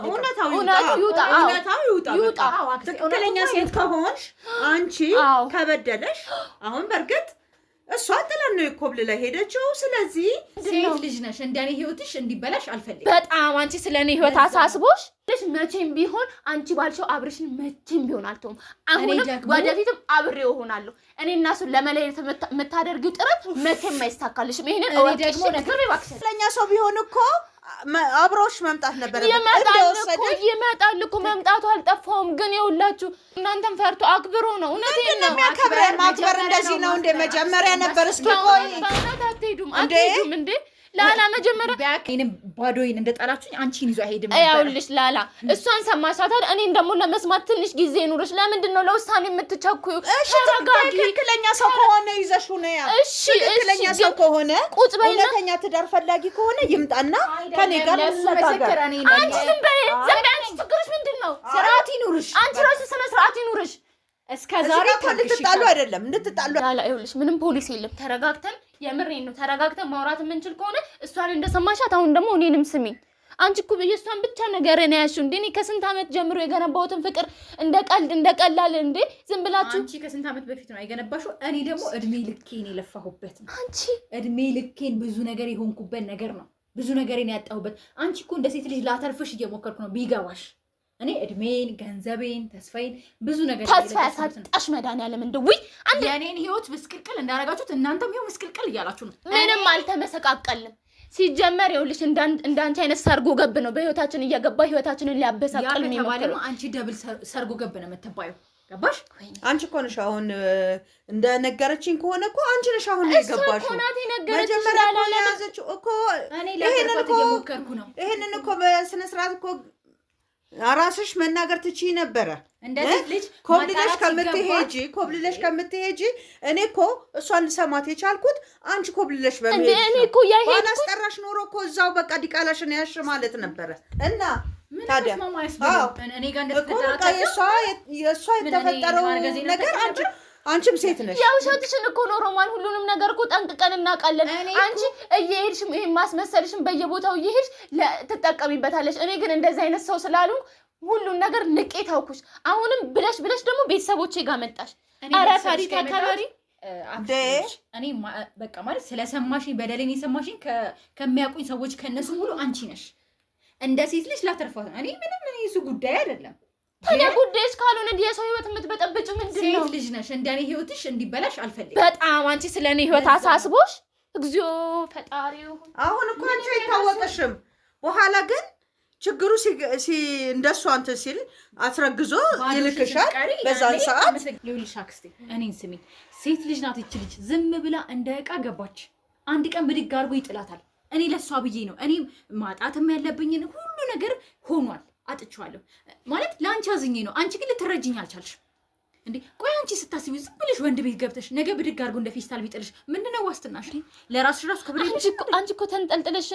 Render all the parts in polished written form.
እውነታው ይውጣ ትክክለኛ ሴት ከሆንሽ አንቺ ከበደለሽ አሁን በርግጥ እሷ ጥላን ነው ኮብልላ ሄደችው ስለዚህ ሴት ልጅ ነሽ እንደኔ ህይወትሽ እንዲበላሽ አልፈልግም በጣም አንቺ ስለኔ ህይወት አሳስቦሽ መቼም ቢሆን አንቺ ባልሽው አብርሽን መቼም ቢሆን አልተውም አሁንም ወደፊትም አብሬው ሆናለሁ እኔና እሱ ለመለየት የምታደርጊው ጥረት መቼም አይሳካልሽም ይሄንን እኔ ደግሞ ነገር ለኛ ሰው ቢሆን እኮ አብሮሽ መምጣት ነበር ይመጣል እኮ መምጣቱ አልጠፋውም ግን ይውላችሁ እናንተም ፈርቶ አክብሮ ነው እውነቴን ነው ማክበር እንደዚህ ነው እንደ መጀመሪያ ነበር እስኪ ቆይ አትሄዱም እንዴ ላላ መጀመሪያ ባክይንም ባዶይን እንደጣላችሁኝ አንቺን ይዞ አይሄድም ነበር አይውልሽ ላላ እሷን ሰማሻታል እኔን ደግሞ ለመስማት ትንሽ ጊዜ ኑርሽ ለምንድን ነው ለውሳኔ የምትቸኩዩ ትክክለኛ ሰው ከሆነ ይዘሽ ነው ያ ትክክለኛ ሰው ከሆነ ቁጭ በይና እውነተኛ ትዳር ፈላጊ ከሆነ ይምጣና ከኔ ጋር ለመሰከረ እኔ አንቺ ዝም በይ ችግርሽ ምንድን ነው ስርዓት ይኑርሽ አንቺ ራስሽ ስነ ስርዓት ይኑርሽ እስከዛሬ ልትጣሉ አይደለም ልትጣሉ ላላ ይኸውልሽ ምንም ፖሊስ የለም ተረጋግተን የምሬን ነው ተረጋግተን ማውራት የምንችል ከሆነ እሷን እንደሰማሻት አሁን ደግሞ እኔንም ስሚኝ አንቺ እኮ በየሷን ብቻ ነገር ነው ያልሽው እንዴ እኔ ከስንት አመት ጀምሮ የገነባሁትን ፍቅር እንደቀላል እንዴ ዝም ብላችሁ አንቺ ከስንት አመት በፊት ነው የገነባሽው እኔ ደግሞ እድሜ ልኬን የለፋሁበት አንቺ እድሜ ልኬን ብዙ ነገር የሆንኩበት ነገር ነው ብዙ ነገርን ያጣሁበት አንቺ እኮ እንደ ሴት ልጅ ላተርፍሽ እየሞከርኩ ነው ቢገባሽ እኔ እድሜን ገንዘቤን ተስፋዬን ብዙ ነገር ተስፋ ያሳጣሽ መድኃኒዓለም እንደው አንዴ የኔን ህይወት ምስቅልቅል እንዳረጋችሁት እናንተም ይሁን ምስቅልቅል እያላችሁ ነው ምንም አልተመሰቃቀልም ሲጀመር ይኸውልሽ እንዳንቺ አይነት ሰርጎ ገብ ነው በህይወታችን እየገባ ህይወታችንን ሊያበሳቀል የሚሞክር አንቺ ደብል ሰርጎ ገብ ነው የምትባዩ ገባሽ አንቺ እኮ ነሽ አሁን እንደነገረችኝ ከሆነ እኮ አንቺ ነሽ አሁን የገባሽው መጀመሪያ ያዘችው እኮ እኔ ለተርፋት እየሞከርኩ ነው ይሄንን እኮ በስነ ስርዓት እኮ አራስሽ መናገር ትችይ ነበረ እንደዚህ ልጅ ኮብልለሽ ከምትሄጂ እኔ እኮ እሷን ልሰማት የቻልኩት አንቺ ኮብልለሽ በመሄድ እኔ እኮ ያሄድኩት አስጠራሽ ኖሮ እኮ እዛው በቃ ዲቃላሽን ያሽ ማለት ነበረ እና ታዲያ እኔ ጋር እንደተፈጠረ የእሷ የተፈጠረው ነገር አንቺም ሴት ነሽ ያው ሸትሽን እኮ ነው ሮማን ሁሉንም ነገር እኮ ጠንቅቀን እናውቃለን አንቺ እየሄድሽ ይሄን ማስመሰልሽን በየቦታው እየሄድሽ ትጠቀሚበታለሽ እኔ ግን እንደዚህ አይነት ሰው ስላሉ ሁሉን ነገር ንቄ ታውኩሽ አሁንም ብለሽ ደግሞ ቤተሰቦቼ ጋር መጣሽ አራፋሪ ተከበሪ እኔ በቃ ማለት ስለሰማሽኝ በደሌን የሰማሽኝ ከሚያውቁኝ ሰዎች ከነሱ ሁሉ አንቺ ነሽ እንደ ሴት ልጅ ላተርፋት እኔ ምንም እሱ ጉዳይ አይደለም ታዲያ ጉዳይሽ ካልሆነ የሰው ህይወት የምትበጠብጭ ምንድን ነው ሴት ልጅ ነሽ እንደኔ ህይወትሽ እንዲበላሽ አልፈልግም በጣም አንቺ ስለኔ ህይወት አሳስቦሽ እግዚኦ ፈጣሪው አሁን እኮ አንቺ አይታወቅሽም በኋላ ግን ችግሩ እንደሱ አንተ ሲል አስረግዞ ይልክሻል በዛን ሰዓት ይልሽ አክስቴ እኔን ስሚ ሴት ልጅ ናት እቺ ልጅ ዝም ብላ እንደ ዕቃ ገባች አንድ ቀን ብድግ አድርጎ ይጥላታል እኔ ለሷ ብዬ ነው እኔ ማጣትም ያለብኝን ሁሉ ነገር ሆኗል አጥቻለሁ ማለት ላንቺ አዝኜ ነው አንቺ ግን ልትረጂኝ አልቻልሽም እንዴ ቆይ አንቺ ስታስቢው ዝም ብለሽ ወንድ ቤት ገብተሽ ነገ ብድግ አድርጎ እንደ ፌስታል ቢጥልሽ ምንድነው ዋስትናሽ ለራስሽ ራስ ከብለሽ አንቺ እኮ ተንጠልጥለሽ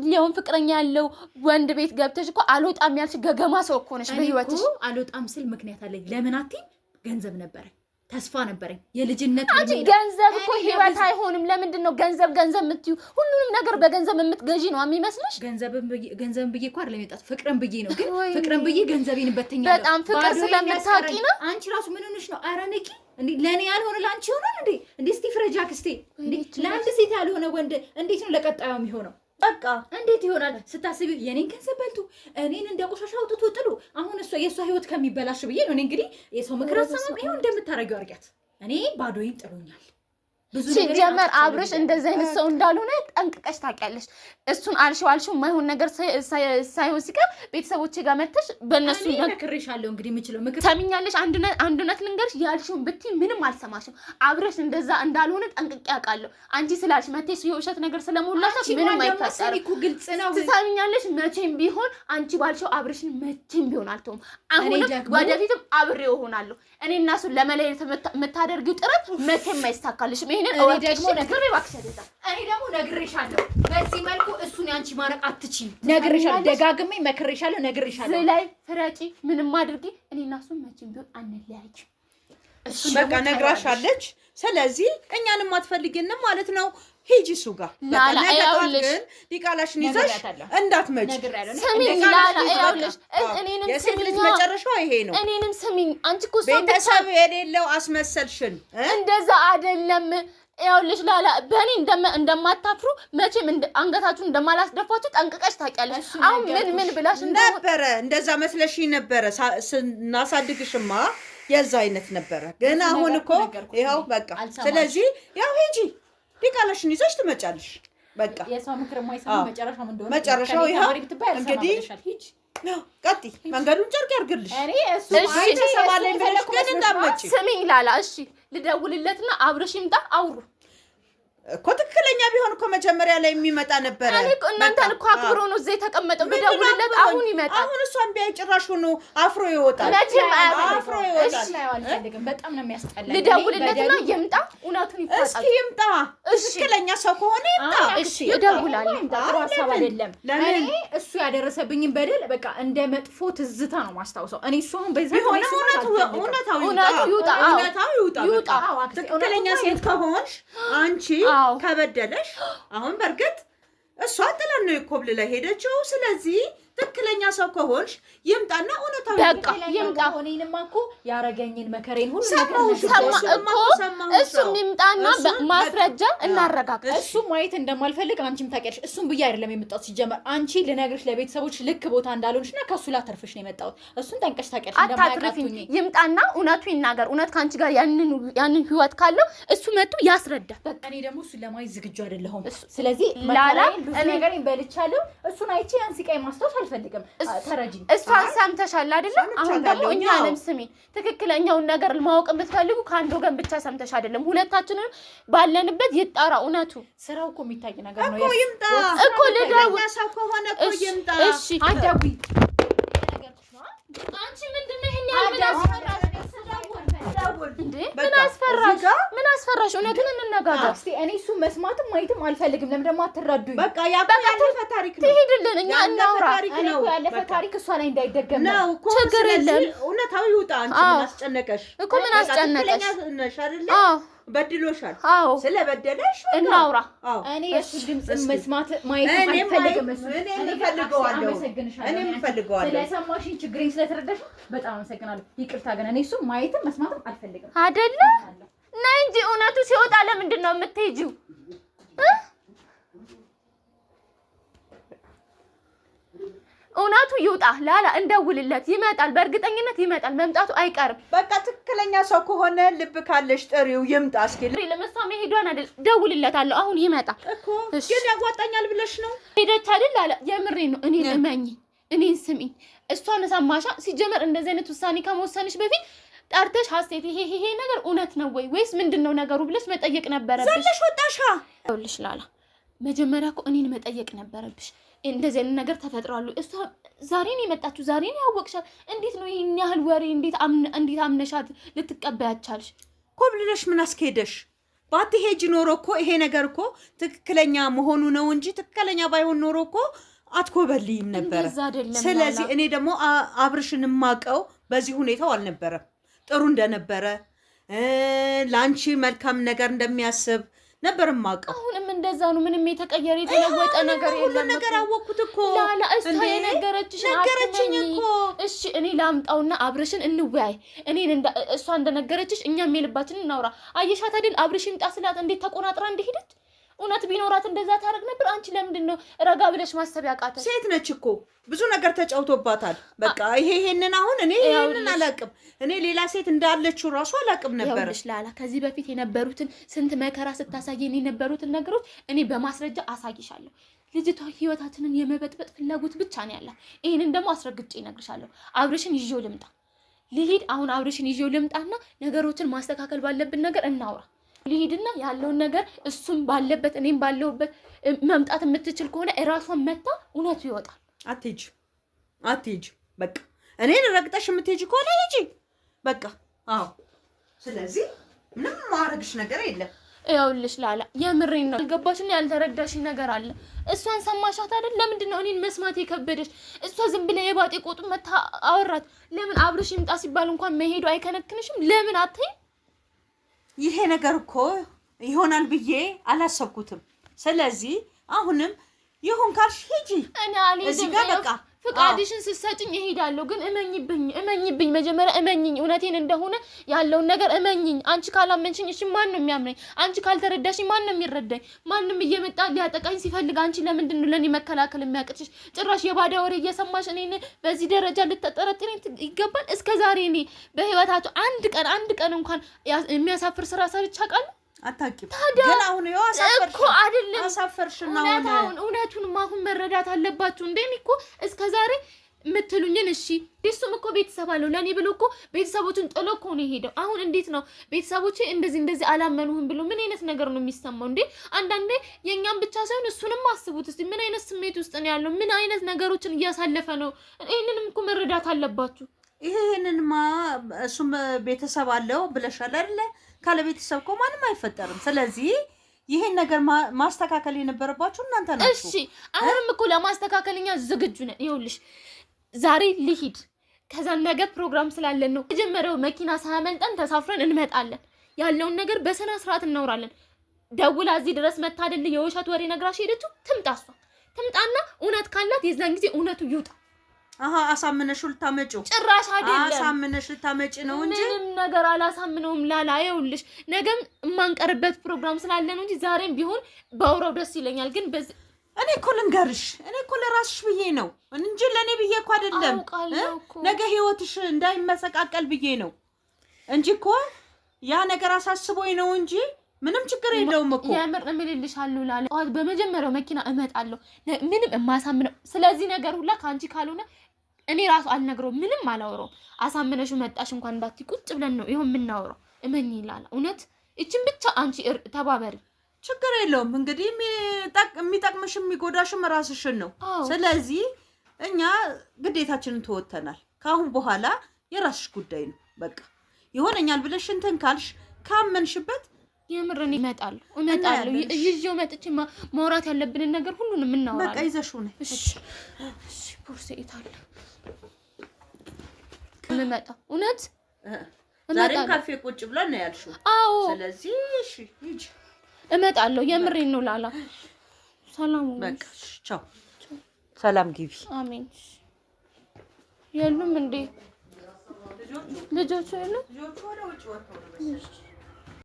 ሊሆን ፍቅረኛ ያለው ወንድ ቤት ገብተሽ እኮ አልወጣም ያልሽ ገገማ ሰው እኮ ነሽ በህይወትሽ አልወጣም ስል ምክንያት አለኝ ለምን አትይም ገንዘብ ነበረኝ ተስፋ ነበረኝ የልጅነት አንቺ ገንዘብ እኮ ህይወት አይሆንም ለምንድን ነው ገንዘብ የምትዩ ሁሉንም ነገር በገንዘብ የምትገዢ ነው የሚመስልሽ ገንዘብን ብዬ እኮ አይደለም የመጣሁት ፍቅርን ብዬ ነው ግን ፍቅርን ብዬ ገንዘቤን በተኛለሁ በጣም ፍቅር ስለምታውቂ ነው አንቺ ራሱ ምን ሆነሽ ነው ኧረ ንቂ እንዴ ለኔ ያልሆነ ላንቺ ይሆናል እንዴ እስቲ ፍረጃ ክስቴ እንዴ ለአንድ ሴት ያልሆነ ወንድ እንዴት ነው ለቀጣዩ የሚሆነው በቃ እንዴት ይሆናል ስታስቢው የኔን ገንዘብ በልቱ እኔን እንደቆሻሻ አውጥቶ ጥሉ አሁን የሷ ህይወት ከሚበላሽ ብዬ ነው እኔ እንግዲህ የሰው ምክር አሰማም ይሄው እንደምታረጊው አርጊያት እኔ ባዶዬን ጥሎኛል ሲጀመር አብርሽ እንደዚህ አይነት ሰው እንዳልሆነ ጠንቅቀሽ ታውቂያለሽ እሱን አልሽው ማይሆን ነገር ሳይሆን ሲቀር ቤተሰቦቼ ጋር መተሽ በእነሱ መክሬሻለሁ እንግዲህ የምችለው ምክር ሰሚኛለሽ አንዱነት ልንገርሽ ያልሽውን ብትይ ምንም አልሰማሽም አብርሽ እንደዛ እንዳልሆነ ጠንቅቄ አውቃለሁ አንቺ ስላልሽ መተሽ የውሸት ነገር ስለሞላሽ ምንም አይፈጠርም እኮ ግልጽ ነው ሰሚኛለሽ መቼም ቢሆን አንቺ ባልሽው አብርሽን መቼም ቢሆን አልተውም አሁን ወደፊትም አብሬው ሆናለሁ እኔና እሱን ለመለየት የምታደርጊው ጥረት መቼም አይሳካልሽም እኔ ደግሞ ነግሬሻለሁ በዚህ መልኩ እሱን ያንቺ ማረቅ አትችይም ነግሬሻለሁ ደጋግሜ መክሬሻለሁ ነግሬሻለሁ ስለይ ፍረጪ ምንም አድርጊ እኔና እሱን መቼም ቢሆን አንለያይም በቃ ነግራሻለች ስለዚህ እኛንም አትፈልጊንም ማለት ነው ሂጂ እሱ ጋር ዲቃላሽን ይዘሽ እንዳትመጪ። ስሚኝ ላላ ይኸውልሽ፣ እኔንም የሴት ልጅ መጨረሻው ይሄ ነው። እኔንም ስሚኝ አንቺ እኮ ቤተሰብ የሌለው አስመሰልሽን። እንደዛ አይደለም። ይኸውልሽ ላላ በእኔ እንደማታፍሩ መቼም አንገታችሁን እንደማላስደፋችሁ ጠንቅቀሽ ታውቂያለሽ። አሁን ምን ብላሽ ነበረ? እንደዛ መስለሽኝ ነበረ ስናሳድግሽማ የዛ አይነት ነበረ። ግን አሁን እኮ ይኸው በቃ። ስለዚህ ያው ሂጂ ዲቃላሽን ይዘሽ ትመጫለሽ። በቃ የሰው ምክር የማይሰማ መጨረሻው ይኸው እንግዲህ ቀጥይ። መንገዱን ጨርቅ ያርግልሽ። ስሚኝ ላላ እሺ፣ ልደውልለትና አብረሽ ይምጣ አውሩ እኮ ትክክለኛ ቢሆን እኮ መጀመሪያ ላይ የሚመጣ ነበረ። እኔ እኮ እናንተን እኮ አክብሮ ነው እዚህ የተቀመጠው። ብደውልለት አሁን ይመጣል። አሁን እሷን ቢያይ ጭራሹኑ አፍሮ ይወጣል። አፍሮ ይወጣል። በጣም ነው የሚያስጠላኝ። ልደውልለትና ይምጣ፣ እውነቱን ይፋታል። እስኪ ይምጣ፣ ትክክለኛ ሰው ከሆነ ይምጣ። እሺ እደውላለሁ። ጥሩ ሀሳብ አይደለም። እኔ እሱ ያደረሰብኝን በደል በቃ እንደ መጥፎ ትዝታ ነው ማስታውሰው። እኔ እሱ አሁን በዛ ቢሆን እውነታው ይውጣ። ትክክለኛ ሴት ከሆንሽ አንቺ ከበደለሽ አሁን በርግጥ እሷ ጥላን ነው ኮብልላ ሄደችው። ስለዚህ ትክክለኛ ሰው ከሆንሽ ይምጣና እውነታው ይምጣ። ሆኔንማ እኮ ያረገኝን መከሬን ሁሉ እሱም ይምጣና ማስረጃ እናረጋግጥ። እሱ ማየት እንደማልፈልግ አንቺም ታውቂያለሽ። እሱም ብዬ አይደለም የመጣሁት። ሲጀመር አንቺ ልነግርሽ ለቤተሰቦች ልክ ቦታ እንዳልሆንሽና ከሱ ላተርፍሽ ነው የመጣሁት። እሱን ጠንቀሽ ታውቂያለሽ። አታትርፊኝ። ይምጣና እውነቱ ይናገር። እውነት ከአንቺ ጋር ያንን ህይወት ካለው እሱ መጥቶ ያስረዳ። በቃ እኔ ደግሞ እሱን ለማየት ዝግጁ አይደለሁም። ስለዚህ መከራዬን ብዙ ነገሬን በልቻለሁ። እሱን አይቼ ያን ስቃይ ማስታወስ አልፈልግም። ተረጂ እሷን ሰምተሻል አይደል? አሁን ደግሞ እኛንም ስሚ። ትክክለኛውን ነገር ማወቅ የምትፈልጉ ከአንድ ወገን ብቻ ሰምተሽ አይደለም። ሁለታችንም ባለንበት ይጣራ እውነቱ። ስራው እኮ የሚታይ ነገር ነው። እኮ ይምጣ እኮ ልደውል ሰው ከሆነ እኮ ይምጣ። እሺ አትደውይ። አንቺ ምንድነው ይሄን ያልመዳስ ምን አስፈራሽ? ምን አስፈራሽ? እውነቱን እንነጋገር። እስቲ እኔ እሱ መስማትም ማየትም አልፈልግም። ለምን ደግሞ አትረዱኝ? በቃ ያለፈ ታሪክ ነው። ትሄድልን፣ እኛ እናውራ። እኔ እኮ ያለፈ ታሪክ እሷ ላይ እንዳይደገም ነው። ችግር የለም። እውነታው ይውጣ። አንቺ ምን አስጨነቀሽ እኮ? ምን አስጨነቀሽ? ነሽ አይደለ? በድሎሻል። ስለበደለሽ እናውራ። እኔ የሱ ድምጽ መስማት ማየት አልፈልግም። እኔ እፈልገዋለሁ። ስለሰማሽኝ ችግሬን ስለተረዳሽ በጣም አመሰግናለሁ። ይቅርታ ግን እኔ እሱ ማየትም መስማትም አልፈልግም። አይደለ? ነይ እንጂ እውነቱ ሲወጣ ለምንድን ነው የምትሄጂው? እውነቱ ይውጣ። ላላ እንደውልለት ይመጣል። በእርግጠኝነት ይመጣል። መምጣቱ አይቀርም። በቃ ትክክለኛ ሰው ከሆነ ልብ ካለሽ ጥሪው ይምጣ። እስኪ ለምሳ መሄዷን አይደል? ደውልለታለሁ። አሁን ይመጣል። እኮ ግን ያዋጣኛል ብለሽ ነው ሄደች አይደል? ላላ የምሬን ነው። እኔን እመኚ፣ እኔን ስሚኝ። እሷን ሰማሻ? ሲጀመር እንደዚህ አይነት ውሳኔ ከመወሰንሽ በፊት ጠርተሽ ሀሴት ይሄ ነገር እውነት ነው ወይስ ምንድነው ነገሩ ብለሽ መጠየቅ ነበረብሽ። ዘለሽ ወጣሻ። ይኸውልሽ ላላ መጀመሪያ እኮ እኔን መጠየቅ ነበረብሽ። እንደዚህ አይነት ነገር ተፈጥሯል። እሷ ዛሬ ነው የመጣችው፣ ዛሬ ነው ያወቅሻት። እንዴት ነው ይሄን ያህል ወሬ እንዴት አምነሻት ልትቀበያቻልሽ? ኮብልለሽ ምን አስከሄደሽ? ባትሄጂ ኖሮ እኮ ይሄ ነገር እኮ ትክክለኛ መሆኑ ነው እንጂ ትክክለኛ ባይሆን ኖሮ እኮ አትኮበልይም ነበረ። ስለዚህ እኔ ደግሞ አብርሽን የማውቀው በዚህ ሁኔታው አልነበረም። ጥሩ እንደነበረ ለአንቺ መልካም ነገር እንደሚያስብ ነበር የማውቀው። አሁንም እንደዛ ነው። ምንም የተቀየረ የተለወጠ ነገር የለም። ነገር አወቅኩት እኮ ላላ እሷ ነገረችኝ እኮ። እሺ እኔ ላምጣውና አብርሽን እንወያይ። እሷ እንደነገረችሽ እኛም የልባችንን እናውራ። አየሻት አይደል? አብርሽ ይምጣ ስላት እንዴት ተቆናጥራ እንደሄደች። እውነት ቢኖራት እንደዛ ታደርግ ነበር። አንቺ ለምንድን ነው ረጋ ብለሽ ማሰብ ያቃተሽ? ሴት ነች እኮ ብዙ ነገር ተጫውቶባታል። በቃ ይሄንን አሁን እኔ ይሄንን አላቅም። እኔ ሌላ ሴት እንዳለችው ራሱ አላቅም ነበር። ይኸውልሽ ላላ ከዚህ በፊት የነበሩትን ስንት መከራ ስታሳየን የነበሩትን ነገሮች እኔ በማስረጃ አሳይሻለሁ። ልጅቷ ህይወታችንን የመበጥበጥ ፍላጎት ብቻ ነው ያላት። ይሄንን ደግሞ አስረግጬ እነግርሻለሁ። አብርሽን ይዤው ልምጣ። ልሂድ አሁን አብርሽን ይዤው ልምጣና ነገሮችን ማስተካከል ባለብን ነገር እናውራ። ልሂድና ያለውን ነገር እሱም ባለበት እኔም ባለሁበት መምጣት የምትችል ከሆነ እራሷን መታ እውነቱ ይወጣል። አትሄጂ በቃ እኔን ረግጠሽ የምትሄጂ ከሆነ ሂጂ በቃ። አዎ ስለዚህ ምንም ማረግሽ ነገር የለም። ይኸውልሽ ላላ የምሬን ነው። ያልገባሽና ያልተረዳሽ ነገር አለ። እሷን ሰማሻት አይደል? ለምንድን ነው እኔን መስማት የከበደሽ? እሷ ዝም ብላ የባጤ ቆጡ መታ አወራት። ለምን አብርሽ ይምጣ ሲባል እንኳን መሄዱ አይከነክንሽም? ለምን አትይም? ይሄ ነገር እኮ ይሆናል ብዬ አላሰብኩትም። ስለዚህ አሁንም ይሁን ካልሽ ሂጂ። እኔ እዚህ ጋር በቃ ፍቃድሽን ስትሰጪኝ እሄዳለሁ። ግን እመኝብኝ መጀመሪያ እመኝኝ፣ እውነቴን እንደሆነ ያለውን ነገር እመኝኝ። አንቺ ካላመንሽኝ እሺ ማን ነው የሚያምነኝ? አንቺ ካልተረዳሽኝ ማን ነው የሚረዳኝ? ማንም እየመጣ ሊያጠቃኝ ሲፈልግ አንቺ ለምንድን ነው ለኔ መከላከል የሚያቅትሽ? ጭራሽ የባዳ ወሬ እየሰማሽ እኔን በዚህ ደረጃ ልትጠረጥሪኝ ይገባል? እስከዛሬ እኔ በህይወታቸው አንድ ቀን እንኳን የሚያሳፍር ስራ ሰርቼ አውቃለሁ? አታውቂም። ግን አሁን ያው አሳፈርሽ እኮ አይደለም አሳፈርሽና እውነቱን አሁን መረዳት አለባችሁ። እንደኔ እኮ እስከዛሬ የምትሉኝን እሺ፣ እሱም እኮ ቤተሰብ አለው ለኔ ብሎ እኮ ቤተሰቦቹን ጥሎ እኮ ነው የሄደው። አሁን እንዴት ነው ቤተሰቦቼ እንደዚህ አላመኑህም ብሎ ምን አይነት ነገር ነው የሚሰማው እንዴ? አንዳንዴ የኛም ብቻ ሳይሆን እሱንም አስቡት እስቲ። ምን አይነት ስሜት ውስጥ ነው ያለው? ምን አይነት ነገሮችን እያሳለፈ ነው? ይሄንንም እኮ መረዳት አለባችሁ። ይሄንንማ እሱም ቤተሰብ አለው ብለሻል አይደለ? ካለ ቤተሰብ እኮ ማንም አይፈጠርም። ስለዚህ ይሄን ነገር ማስተካከል የነበረባችሁ እናንተ ናችሁ። እሺ አሁንም እኮ ለማስተካከልኛ ዝግጁ ነን። ይኸውልሽ ዛሬ ልሂድ፣ ከዛ ነገ ፕሮግራም ስላለን ነው የጀመረው መኪና ሳያመልጠን ተሳፍረን እንመጣለን። ያለውን ነገር በስነ ስርዓት እናወራለን። ደውላ እዚህ ድረስ መታ አይደል የውሸት ወሬ ነግራሽ ሄደችው። ትምጣ፣ እሷ ትምጣና እውነት ካላት የዛን ጊዜ እውነቱ ይውጣ። አሳምነሽ ልታመጪው? ጭራሽ አይደለም አሳምነሽ ልታመጪ ነው እንጂ ምንም ነገር አላሳምነውም። ላላ ይኸውልሽ ነገም የማንቀርበት ፕሮግራም ስላለ ነው እንጂ ዛሬም ቢሆን በአውራው ደስ ይለኛል። ግን በዚህ እኔ እኮ ልንገርሽ፣ እኔ እኮ ለራስሽ ብዬ ነው እንጂ ለኔ ብዬ እኮ አይደለም። ነገ ህይወትሽ እንዳይመሰቃቀል ብዬ ነው እንጂ እኮ ያ ነገር አሳስቦኝ ነው እንጂ ምንም ችግር የለውም እኮ። የምር እምልልሻለሁ ላላ በመጀመሪያው መኪና እመጣለሁ። ምንም የማሳምነው ስለዚህ ነገር ሁላ ካንቺ ካልሆነ እኔ ራሱ አልነግረውም፣ ምንም አላወራውም። አሳምነሽ መጣሽ እንኳን እንዳትይ ቁጭ ብለን ነው ይሄው የምናወራው። እመኝ ይላል እውነት። እቺን ብቻ አንቺ ተባበሪ። ችግር የለውም እንግዲህ የሚጠቅምሽ የሚጎዳሽም ራስሽን ነው። ስለዚህ እኛ ግዴታችንን ተወጥተናል። ካሁን በኋላ የራስሽ ጉዳይ ነው። በቃ ይሆነኛል ብለሽ እንትን ካልሽ ካመንሽበት የምርን እመጣለሁ ይዤው መጥቼ ማውራት ያለብንን ነገር ሁሉንም እናወራለን። በቃ ይዘሽው ነይ። እሺ ቦርሴ የታለ? እመጣለሁ እውነት ዛሬ ካፌ ቁጭ ብለን ነው ያልሽው? አዎ። ስለዚህ እሺ ሂጂ። እመጣለሁ የምሬን ነው ላላ። ሰላም በቃ ቻው። ሰላም ግቢ። አሜን። የሉም እንዴ ልጆቹ? የሉም። ልጆቹ ወደ ውጭ ወጥተው ነው።